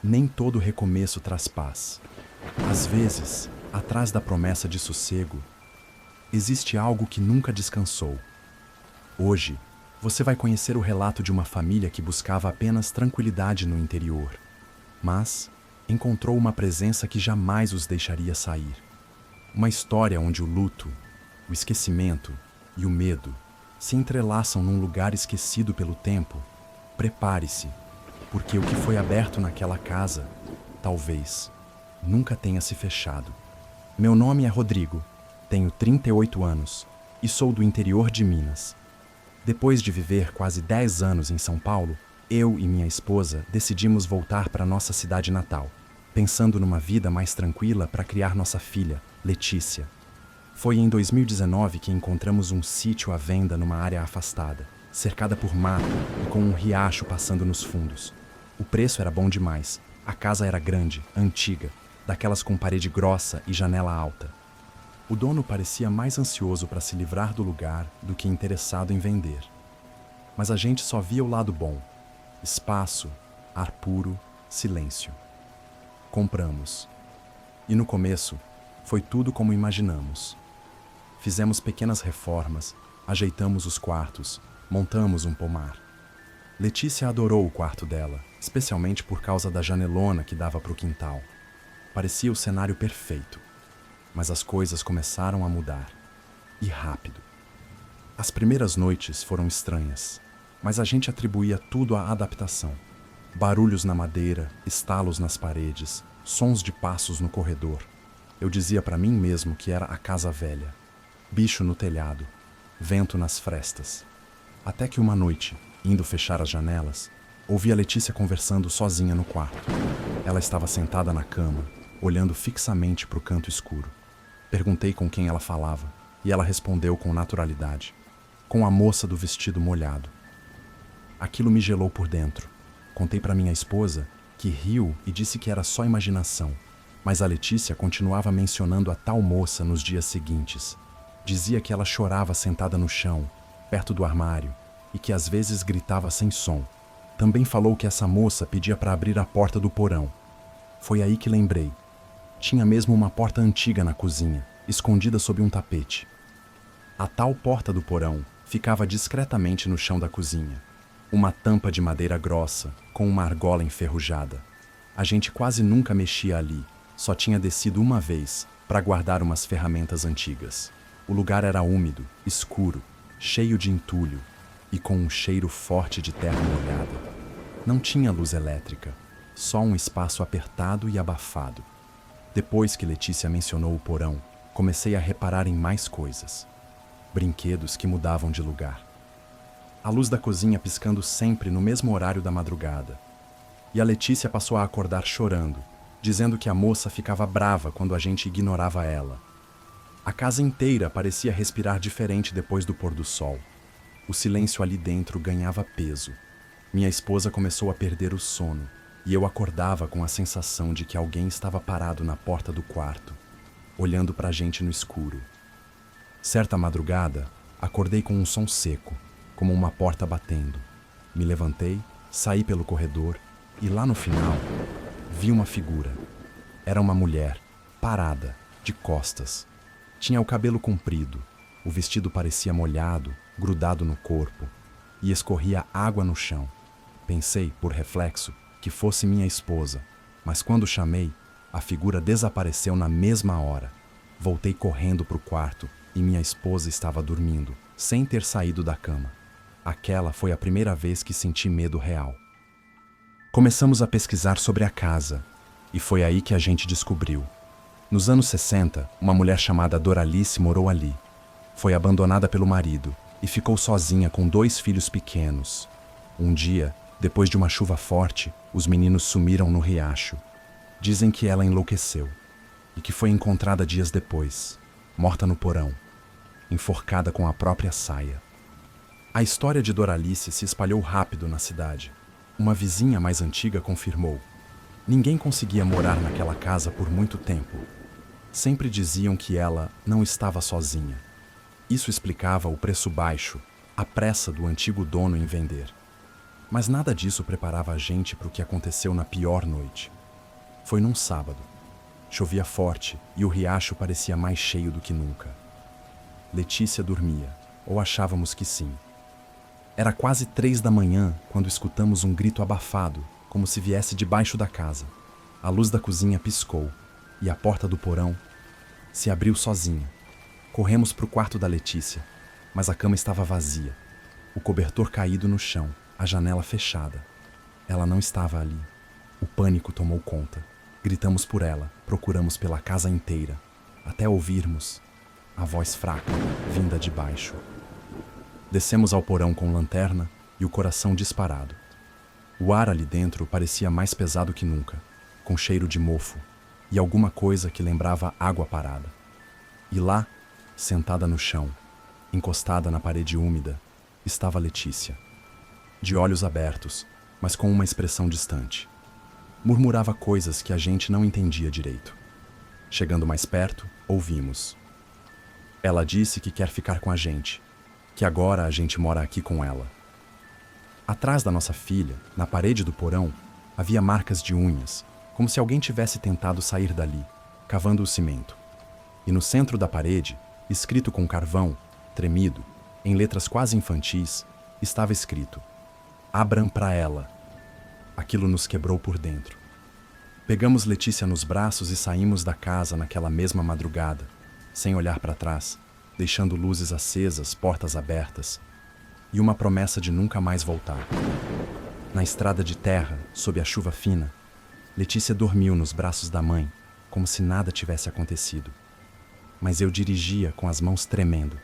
Nem todo recomeço traz paz. Às vezes, atrás da promessa de sossego, existe algo que nunca descansou. Hoje, você vai conhecer o relato de uma família que buscava apenas tranquilidade no interior, mas encontrou uma presença que jamais os deixaria sair. Uma história onde o luto, o esquecimento e o medo se entrelaçam num lugar esquecido pelo tempo. Prepare-se, porque o que foi aberto naquela casa, talvez, nunca tenha se fechado. Meu nome é Rodrigo, tenho 38 anos e sou do interior de Minas. Depois de viver quase 10 anos em São Paulo, eu e minha esposa decidimos voltar para nossa cidade natal, pensando numa vida mais tranquila para criar nossa filha, Letícia. Foi em 2019 que encontramos um sítio à venda numa área afastada, cercada por mato e com um riacho passando nos fundos. O preço era bom demais. A casa era grande, antiga, daquelas com parede grossa e janela alta. O dono parecia mais ansioso para se livrar do lugar do que interessado em vender. Mas a gente só via o lado bom: espaço, ar puro, silêncio. Compramos. E no começo, foi tudo como imaginamos. Fizemos pequenas reformas, ajeitamos os quartos, montamos um pomar. Letícia adorou o quarto dela, especialmente por causa da janelona que dava para o quintal. Parecia o cenário perfeito. Mas as coisas começaram a mudar. E rápido. As primeiras noites foram estranhas, mas a gente atribuía tudo à adaptação. Barulhos na madeira, estalos nas paredes, sons de passos no corredor. Eu dizia para mim mesmo que era a casa velha. Bicho no telhado, vento nas frestas. Até que uma noite, indo fechar as janelas, ouvi a Letícia conversando sozinha no quarto. Ela estava sentada na cama, olhando fixamente para o canto escuro. Perguntei com quem ela falava, e ela respondeu com naturalidade: com a moça do vestido molhado. Aquilo me gelou por dentro. Contei para minha esposa, que riu e disse que era só imaginação, mas a Letícia continuava mencionando a tal moça nos dias seguintes. Dizia que ela chorava sentada no chão, perto do armário, e que às vezes gritava sem som. Também falou que essa moça pedia para abrir a porta do porão. Foi aí que lembrei. Tinha mesmo uma porta antiga na cozinha, escondida sob um tapete. A tal porta do porão ficava discretamente no chão da cozinha. Uma tampa de madeira grossa, com uma argola enferrujada. A gente quase nunca mexia ali, só tinha descido uma vez para guardar umas ferramentas antigas. O lugar era úmido, escuro, cheio de entulho e com um cheiro forte de terra molhada. Não tinha luz elétrica, só um espaço apertado e abafado. Depois que Letícia mencionou o porão, comecei a reparar em mais coisas. Brinquedos que mudavam de lugar. A luz da cozinha piscando sempre no mesmo horário da madrugada. E a Letícia passou a acordar chorando, dizendo que a moça ficava brava quando a gente ignorava ela. A casa inteira parecia respirar diferente depois do pôr do sol. O silêncio ali dentro ganhava peso. Minha esposa começou a perder o sono, e eu acordava com a sensação de que alguém estava parado na porta do quarto, olhando pra gente no escuro. Certa madrugada, acordei com um som seco, como uma porta batendo. Me levantei, saí pelo corredor, e lá no final, vi uma figura. Era uma mulher, parada, de costas. Tinha o cabelo comprido, o vestido parecia molhado, grudado no corpo, e escorria água no chão. Pensei, por reflexo, que fosse minha esposa, mas quando chamei, a figura desapareceu na mesma hora. Voltei correndo para o quarto e minha esposa estava dormindo, sem ter saído da cama. Aquela foi a primeira vez que senti medo real. Começamos a pesquisar sobre a casa, e foi aí que a gente descobriu. Nos anos 60, uma mulher chamada Doralice morou ali. Foi abandonada pelo marido e ficou sozinha com 2 filhos pequenos. Um dia, depois de uma chuva forte, os meninos sumiram no riacho. Dizem que ela enlouqueceu e que foi encontrada dias depois, morta no porão, enforcada com a própria saia. A história de Doralice se espalhou rápido na cidade. Uma vizinha mais antiga confirmou. Ninguém conseguia morar naquela casa por muito tempo. Sempre diziam que ela não estava sozinha. Isso explicava o preço baixo, a pressa do antigo dono em vender. Mas nada disso preparava a gente para o que aconteceu na pior noite. Foi num sábado. Chovia forte e o riacho parecia mais cheio do que nunca. Letícia dormia, ou achávamos que sim. Era quase 3 da manhã quando escutamos um grito abafado, como se viesse debaixo da casa. A luz da cozinha piscou e a porta do porão se abriu sozinha. Corremos para o quarto da Letícia, mas a cama estava vazia. O cobertor caído no chão, a janela fechada. Ela não estava ali. O pânico tomou conta. Gritamos por ela, procuramos pela casa inteira, até ouvirmos a voz fraca, vinda de baixo. Descemos ao porão com lanterna e o coração disparado. O ar ali dentro parecia mais pesado que nunca, com cheiro de mofo e alguma coisa que lembrava água parada. E lá, sentada no chão, encostada na parede úmida, estava Letícia. De olhos abertos, mas com uma expressão distante. Murmurava coisas que a gente não entendia direito. Chegando mais perto, ouvimos. Ela disse que quer ficar com a gente, que agora a gente mora aqui com ela. Atrás da nossa filha, na parede do porão, havia marcas de unhas, como se alguém tivesse tentado sair dali, cavando o cimento. E no centro da parede, escrito com carvão, tremido, em letras quase infantis, estava escrito: "Abram pra ela." Aquilo nos quebrou por dentro. Pegamos Letícia nos braços e saímos da casa naquela mesma madrugada, sem olhar para trás, deixando luzes acesas, portas abertas, e uma promessa de nunca mais voltar. Na estrada de terra, sob a chuva fina, Letícia dormiu nos braços da mãe, como se nada tivesse acontecido. Mas eu dirigia com as mãos tremendo.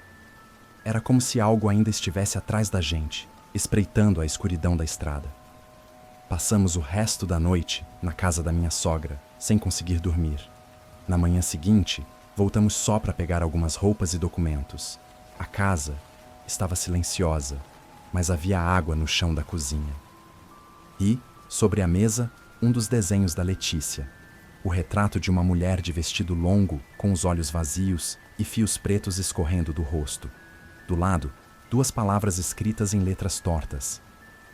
Era como se algo ainda estivesse atrás da gente, espreitando a escuridão da estrada. Passamos o resto da noite na casa da minha sogra, sem conseguir dormir. Na manhã seguinte, voltamos só para pegar algumas roupas e documentos. A casa estava silenciosa, mas havia água no chão da cozinha. E, sobre a mesa, um dos desenhos da Letícia. O retrato de uma mulher de vestido longo, com os olhos vazios e fios pretos escorrendo do rosto. Do lado, 2 palavras escritas em letras tortas.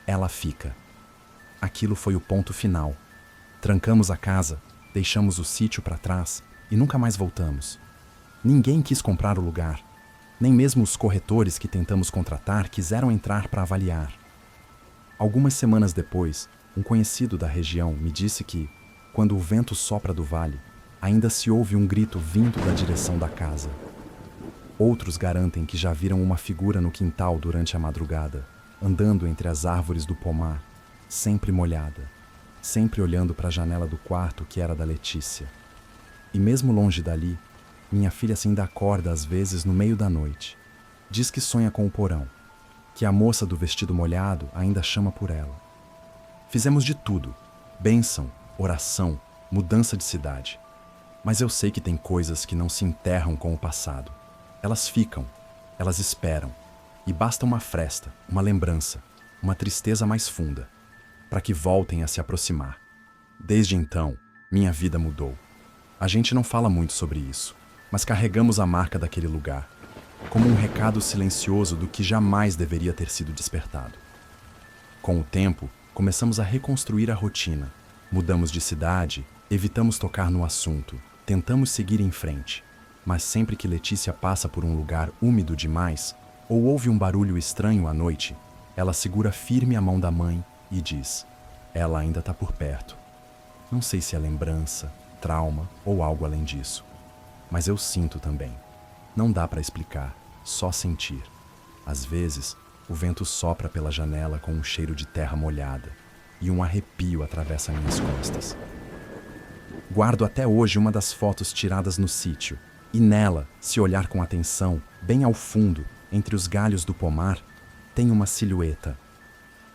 Ela fica. Aquilo foi o ponto final. Trancamos a casa, deixamos o sítio para trás e nunca mais voltamos. Ninguém quis comprar o lugar. Nem mesmo os corretores que tentamos contratar quiseram entrar para avaliar. Algumas semanas depois, um conhecido da região me disse que, quando o vento sopra do vale, ainda se ouve um grito vindo da direção da casa. Outros garantem que já viram uma figura no quintal durante a madrugada, andando entre as árvores do pomar, sempre molhada, sempre olhando para a janela do quarto que era da Letícia. E mesmo longe dali, minha filha ainda acorda às vezes no meio da noite. Diz que sonha com o porão, que a moça do vestido molhado ainda chama por ela. Fizemos de tudo, bênção, oração, mudança de cidade. Mas eu sei que tem coisas que não se enterram com o passado. Elas ficam, elas esperam, e basta uma fresta, uma lembrança, uma tristeza mais funda, para que voltem a se aproximar. Desde então, minha vida mudou. A gente não fala muito sobre isso, mas carregamos a marca daquele lugar, como um recado silencioso do que jamais deveria ter sido despertado. Com o tempo, começamos a reconstruir a rotina. Mudamos de cidade, evitamos tocar no assunto, tentamos seguir em frente. Mas sempre que Letícia passa por um lugar úmido demais, ou ouve um barulho estranho à noite, ela segura firme a mão da mãe e diz: ela ainda está por perto. Não sei se é lembrança, trauma ou algo além disso. Mas eu sinto também. Não dá para explicar, só sentir. Às vezes, o vento sopra pela janela com um cheiro de terra molhada, e um arrepio atravessa minhas costas. Guardo até hoje uma das fotos tiradas no sítio, e nela, se olhar com atenção, bem ao fundo, entre os galhos do pomar, tem uma silhueta.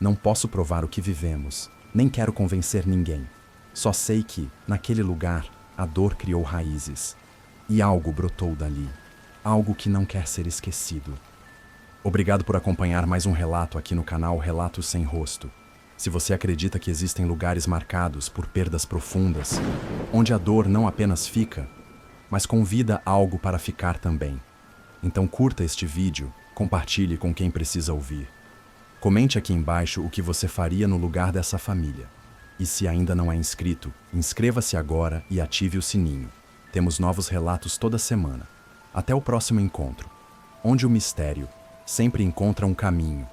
Não posso provar o que vivemos, nem quero convencer ninguém. Só sei que, naquele lugar, a dor criou raízes. E algo brotou dali. Algo que não quer ser esquecido. Obrigado por acompanhar mais um relato aqui no canal Relatos Sem Rosto. Se você acredita que existem lugares marcados por perdas profundas, onde a dor não apenas fica, mas convida algo para ficar também. Então curta este vídeo, compartilhe com quem precisa ouvir. Comente aqui embaixo o que você faria no lugar dessa família. E se ainda não é inscrito, inscreva-se agora e ative o sininho. Temos novos relatos toda semana. Até o próximo encontro, onde o mistério sempre encontra um caminho.